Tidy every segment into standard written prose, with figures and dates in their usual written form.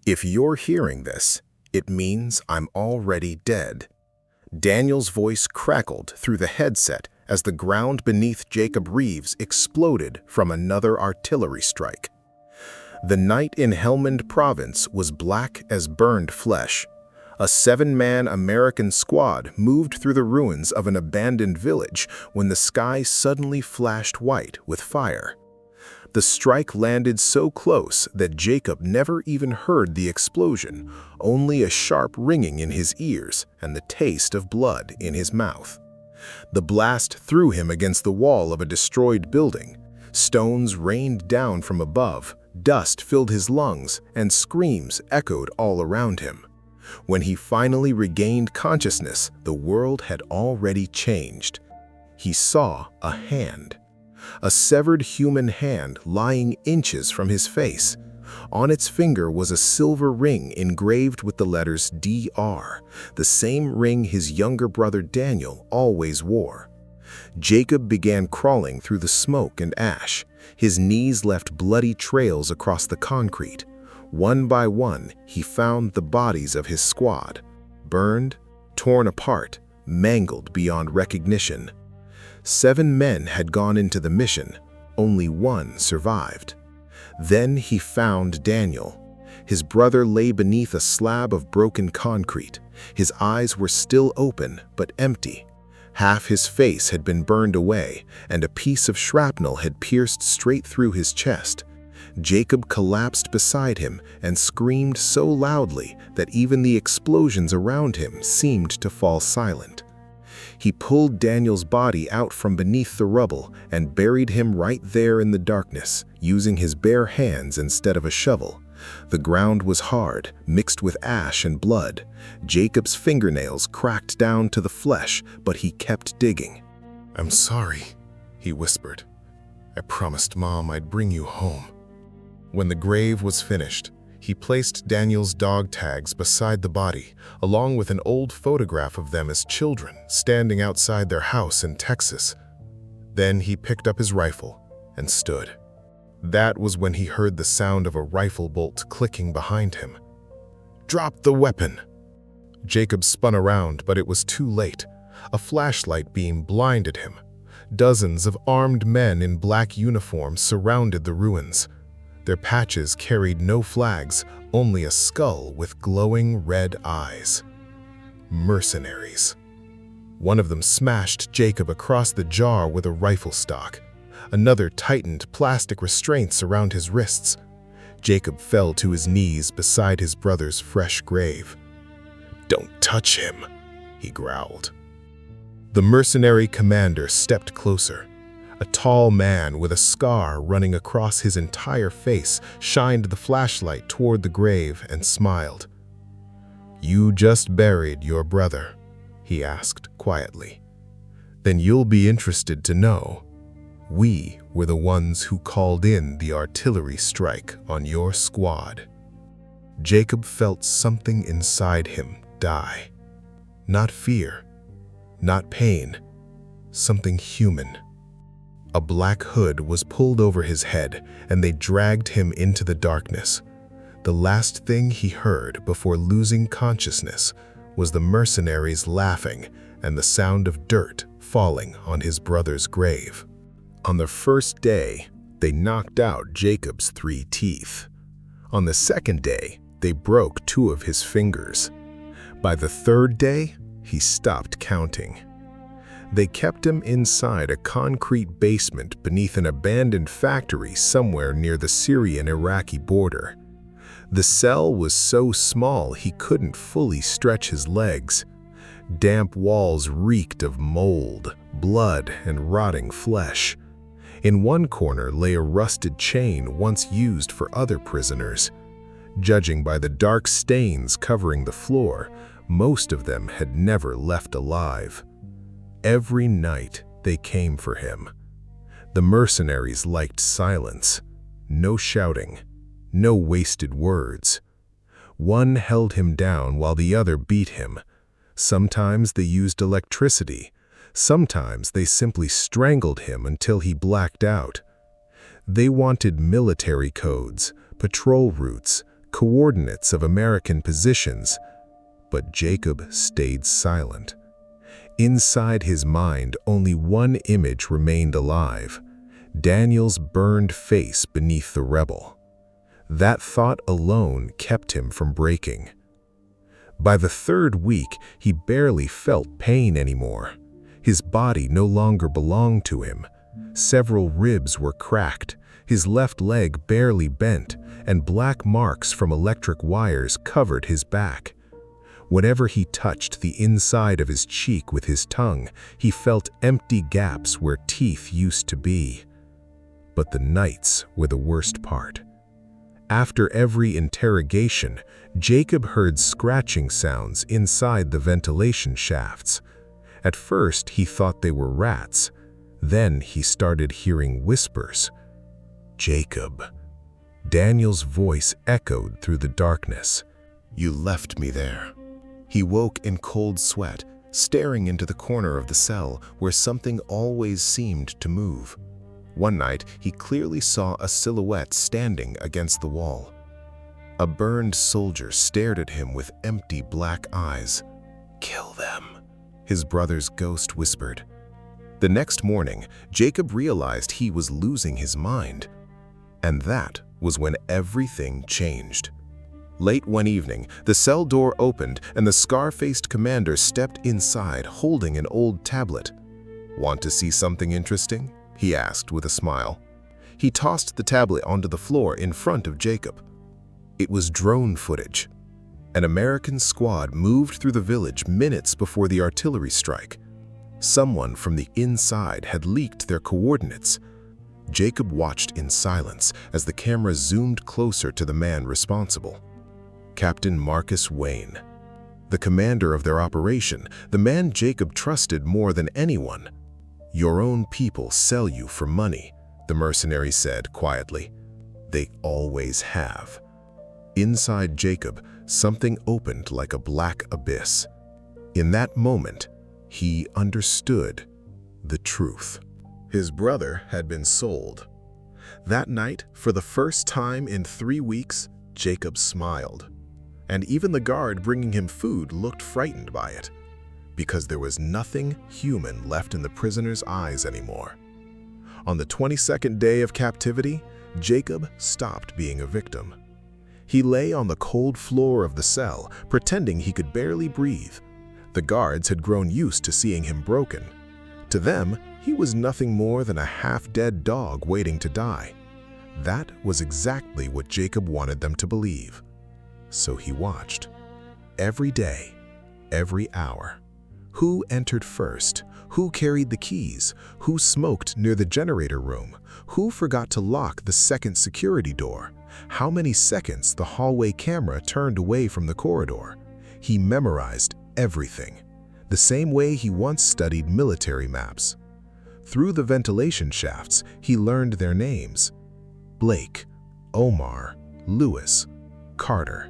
If you're hearing this, it means I'm already dead." Daniel's voice crackled through the headset as the ground beneath Jacob Reeves exploded from another artillery strike. The night in Helmand Province was black as burned flesh. A 7-man American squad moved through the ruins of an abandoned village when the sky suddenly flashed white with fire. The strike landed so close that Jacob never even heard the explosion, only a sharp ringing in his ears and the taste of blood in his mouth. The blast threw him against the wall of a destroyed building. Stones rained down from above, dust filled his lungs, and screams echoed all around him. When he finally regained consciousness, the world had already changed. He saw a hand. A severed human hand lying inches from his face. On its finger was a silver ring engraved with the letters DR, the same ring his younger brother Daniel always wore. Jacob began crawling through the smoke and ash. His knees left bloody trails across the concrete. One by one, he found the bodies of his squad, burned, torn apart, mangled beyond recognition. 7 men had gone into the mission. Only 1 survived. Then he found Daniel. His brother lay beneath a slab of broken concrete. His eyes were still open, but empty. Half his face had been burned away, and a piece of shrapnel had pierced straight through his chest. Jacob collapsed beside him and screamed so loudly that even the explosions around him seemed to fall silent. He pulled Daniel's body out from beneath the rubble and buried him right there in the darkness, using his bare hands instead of a shovel. The ground was hard, mixed with ash and blood. Jacob's fingernails cracked down to the flesh, but he kept digging. "I'm sorry," he whispered. "I promised Mom I'd bring you home." When the grave was finished, he placed Daniel's dog tags beside the body, along with an old photograph of them as children standing outside their house in Texas. Then he picked up his rifle and stood. That was when he heard the sound of a rifle bolt clicking behind him. "Drop the weapon!" Jacob spun around, but it was too late. A flashlight beam blinded him. Dozens of armed men in black uniforms surrounded the ruins. Their patches carried no flags, only a skull with glowing red eyes. Mercenaries. One of them smashed Jacob across the jaw with a rifle stock. Another tightened plastic restraints around his wrists. Jacob fell to his knees beside his brother's fresh grave. "Don't touch him," he growled. The mercenary commander stepped closer. A tall man with a scar running across his entire face shined the flashlight toward the grave and smiled. "You just buried your brother," he asked quietly. "Then you'll be interested to know. We were the ones who called in the artillery strike on your squad." Jacob felt something inside him die. Not fear, not pain, something human. A black hood was pulled over his head, and they dragged him into the darkness. The last thing he heard before losing consciousness was the mercenaries laughing and the sound of dirt falling on his brother's grave. On the first day, they knocked out Jacob's 3 teeth. On the second day, they broke 2 of his fingers. By the third day, he stopped counting. They kept him inside a concrete basement beneath an abandoned factory somewhere near the Syrian-Iraqi border. The cell was so small he couldn't fully stretch his legs. Damp walls reeked of mold, blood, and rotting flesh. In one corner lay a rusted chain once used for other prisoners. Judging by the dark stains covering the floor, most of them had never left alive. Every night they came for him. The mercenaries liked silence. No shouting, no wasted words. One held him down while the other beat him. Sometimes they used electricity. Sometimes they simply strangled him until he blacked out. They wanted military codes, patrol routes, coordinates of American positions, but Jacob stayed silent. Inside his mind, only one image remained alive: Daniel's burned face beneath the rubble. That thought alone kept him from breaking. By the third week, he barely felt pain anymore. His body no longer belonged to him. Several ribs were cracked, his left leg barely bent, and black marks from electric wires covered his back. Whenever he touched the inside of his cheek with his tongue, he felt empty gaps where teeth used to be. But the nights were the worst part. After every interrogation, Jacob heard scratching sounds inside the ventilation shafts. At first, he thought they were rats. Then he started hearing whispers. "Jacob." Daniel's voice echoed through the darkness. "You left me there." He woke in cold sweat, staring into the corner of the cell where something always seemed to move. One night, he clearly saw a silhouette standing against the wall. A burned soldier stared at him with empty black eyes. "Kill them," his brother's ghost whispered. The next morning, Jacob realized he was losing his mind. And that was when everything changed. Late one evening, the cell door opened and the scar-faced commander stepped inside holding an old tablet. "Want to see something interesting?" he asked with a smile. He tossed the tablet onto the floor in front of Jacob. It was drone footage. An American squad moved through the village minutes before the artillery strike. Someone from the inside had leaked their coordinates. Jacob watched in silence as the camera zoomed closer to the man responsible. Captain Marcus Wayne. The commander of their operation, the man Jacob trusted more than anyone. "Your own people sell you for money," the mercenary said quietly. "They always have." Inside Jacob, something opened like a black abyss. In that moment, he understood the truth. His brother had been sold. That night, for the first time in 3 weeks, Jacob smiled. And even the guard bringing him food looked frightened by it, because there was nothing human left in the prisoner's eyes anymore. On the 22nd day of captivity, Jacob stopped being a victim. He lay on the cold floor of the cell, pretending he could barely breathe. The guards had grown used to seeing him broken. To them, he was nothing more than a half-dead dog waiting to die. That was exactly what Jacob wanted them to believe. So he watched. Every day, every hour. Who entered first? Who carried the keys? Who smoked near the generator room? Who forgot to lock the second security door? How many seconds the hallway camera turned away from the corridor? He memorized everything, the same way he once studied military maps. Through the ventilation shafts, he learned their names: Blake, Omar, Lewis, Carter.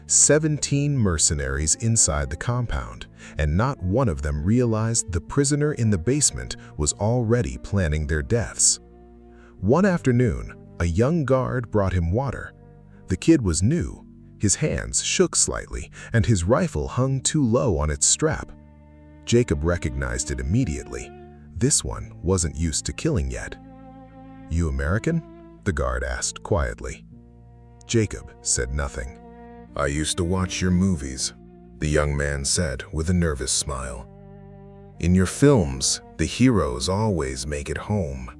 17 mercenaries inside the compound, and not one of them realized the prisoner in the basement was already planning their deaths. One afternoon, a young guard brought him water. The kid was new. His hands shook slightly, and his rifle hung too low on its strap. Jacob recognized it immediately. This one wasn't used to killing yet. "You American?" the guard asked quietly. Jacob said nothing. "I used to watch your movies," the young man said with a nervous smile. "In your films, the heroes always make it home."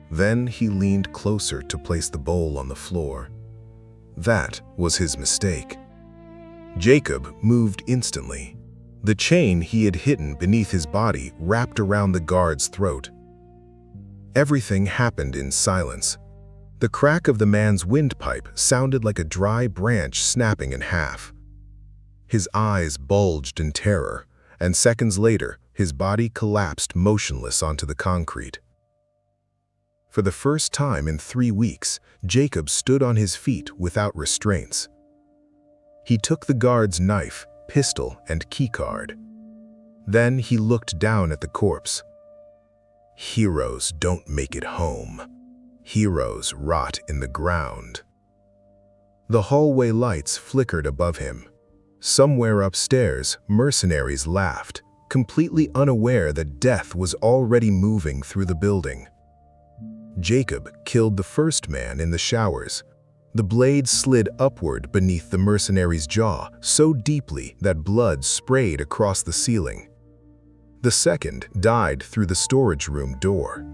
Then he leaned closer to place the bowl on the floor. That was his mistake. Jacob moved instantly. The chain he had hidden beneath his body wrapped around the guard's throat. Everything happened in silence. The crack of the man's windpipe sounded like a dry branch snapping in half. His eyes bulged in terror, and seconds later, his body collapsed motionless onto the concrete. For the first time in 3 weeks, Jacob stood on his feet without restraints. He took the guard's knife, pistol, and keycard. Then he looked down at the corpse. "Heroes don't make it home. Heroes rot in the ground." The hallway lights flickered above him. Somewhere upstairs, mercenaries laughed, completely unaware that death was already moving through the building. Jacob killed the first man in the showers. The blade slid upward beneath the mercenary's jaw so deeply that blood sprayed across the ceiling. The second died through the storage room door.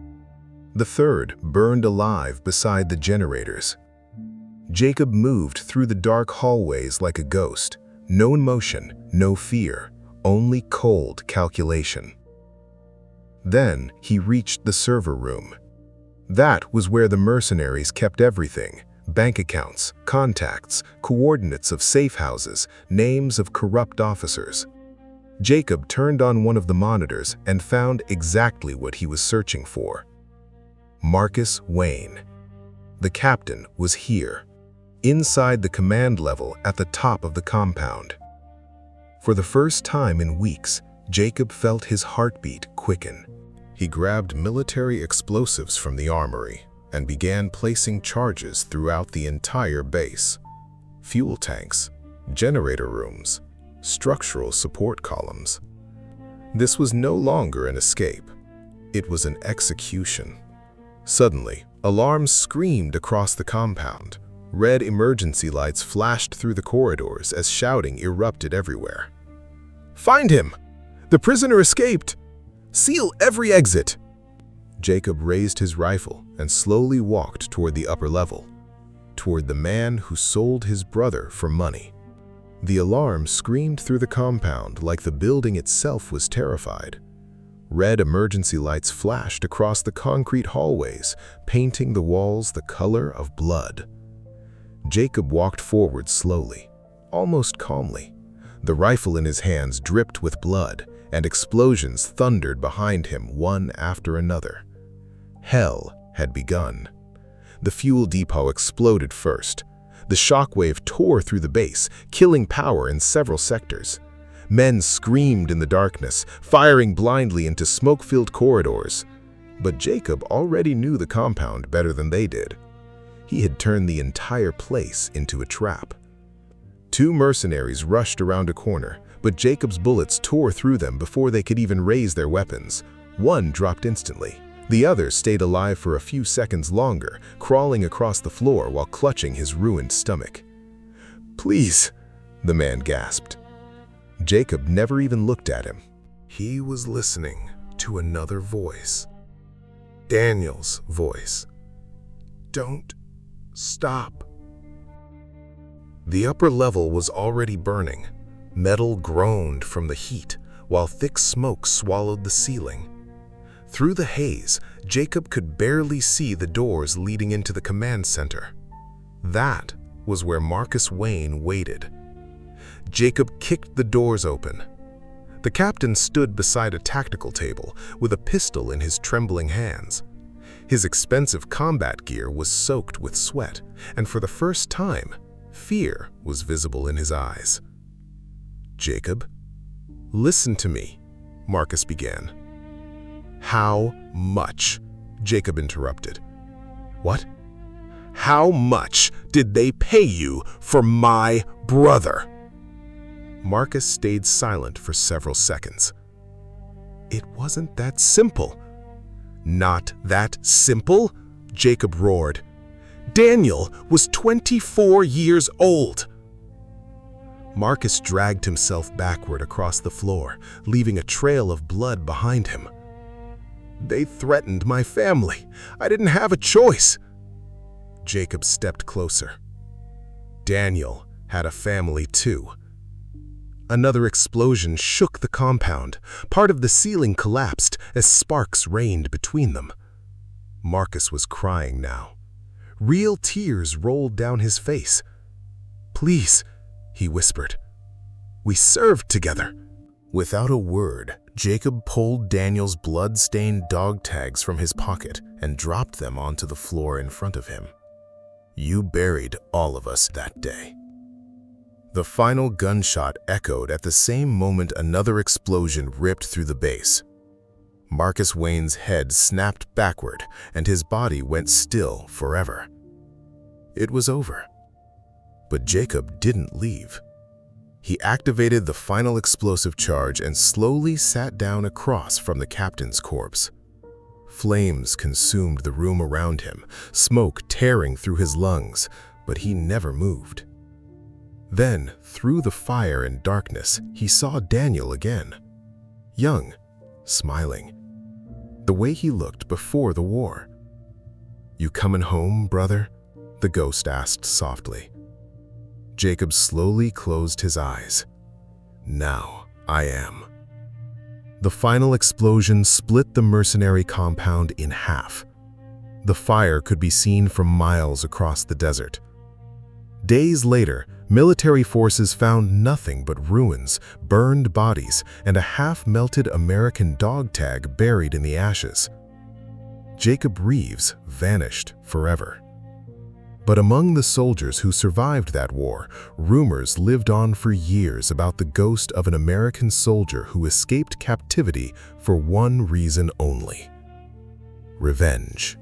The third burned alive beside the generators. Jacob moved through the dark hallways like a ghost. No emotion, no fear, only cold calculation. Then he reached the server room. That was where the mercenaries kept everything: bank accounts, contacts, coordinates of safe houses, names of corrupt officers. Jacob turned on one of the monitors and found exactly what he was searching for. Marcus Wayne. The captain was here, inside the command level at the top of the compound. For the first time in weeks, Jacob felt his heartbeat quicken. He grabbed military explosives from the armory and began placing charges throughout the entire base. Fuel tanks, generator rooms, structural support columns. This was no longer an escape. It was an execution. Suddenly, alarms screamed across the compound. Red emergency lights flashed through the corridors as shouting erupted everywhere. "Find him! The prisoner escaped! Seal every exit!" Jacob raised his rifle and slowly walked toward the upper level, toward the man who sold his brother for money. The alarm screamed through the compound like the building itself was terrified. Red emergency lights flashed across the concrete hallways, painting the walls the color of blood. Jacob walked forward slowly, almost calmly. The rifle in his hands dripped with blood, and explosions thundered behind him one after another. Hell had begun. The fuel depot exploded first. The shockwave tore through the base, killing power in several sectors. Men screamed in the darkness, firing blindly into smoke-filled corridors. But Jacob already knew the compound better than they did. He had turned the entire place into a trap. Two mercenaries rushed around a corner, but Jacob's bullets tore through them before they could even raise their weapons. One dropped instantly. The other stayed alive for a few seconds longer, crawling across the floor while clutching his ruined stomach. "Please," the man gasped. Jacob never even looked at him. He was listening to another voice. Daniel's voice. "Don't stop." The upper level was already burning. Metal groaned from the heat, while thick smoke swallowed the ceiling. Through the haze, Jacob could barely see the doors leading into the command center. That was where Marcus Wayne waited. Jacob kicked the doors open. The captain stood beside a tactical table with a pistol in his trembling hands. His expensive combat gear was soaked with sweat, and for the first time, fear was visible in his eyes. "Jacob, listen to me," Marcus began. "How much?" Jacob interrupted. "What? How much did they pay you for my brother?" Marcus stayed silent for several seconds. "It wasn't that simple." "Not that simple?" Jacob roared. "Daniel was 24 years old." Marcus dragged himself backward across the floor, leaving a trail of blood behind him. "They threatened my family. I didn't have a choice." Jacob stepped closer. Daniel had a family too. Another explosion shook the compound. Part of the ceiling collapsed as sparks rained between them. Marcus was crying now. Real tears rolled down his face. "Please," he whispered. "We served together." Without a word, Jacob pulled Daniel's blood-stained dog tags from his pocket and dropped them onto the floor in front of him. "You buried all of us that day." The final gunshot echoed at the same moment another explosion ripped through the base. Marcus Wayne's head snapped backward and his body went still forever. It was over. But Jacob didn't leave. He activated the final explosive charge and slowly sat down across from the captain's corpse. Flames consumed the room around him, smoke tearing through his lungs, but he never moved. Then, through the fire and darkness, he saw Daniel again. Young, smiling. The way he looked before the war. "You coming home, brother?" the ghost asked softly. Jacob slowly closed his eyes. "Now I am." The final explosion split the mercenary compound in half. The fire could be seen from miles across the desert. Days later, military forces found nothing but ruins, burned bodies, and a half-melted American dog tag buried in the ashes. Jacob Reeves vanished forever. But among the soldiers who survived that war, rumors lived on for years about the ghost of an American soldier who escaped captivity for one reason only: revenge.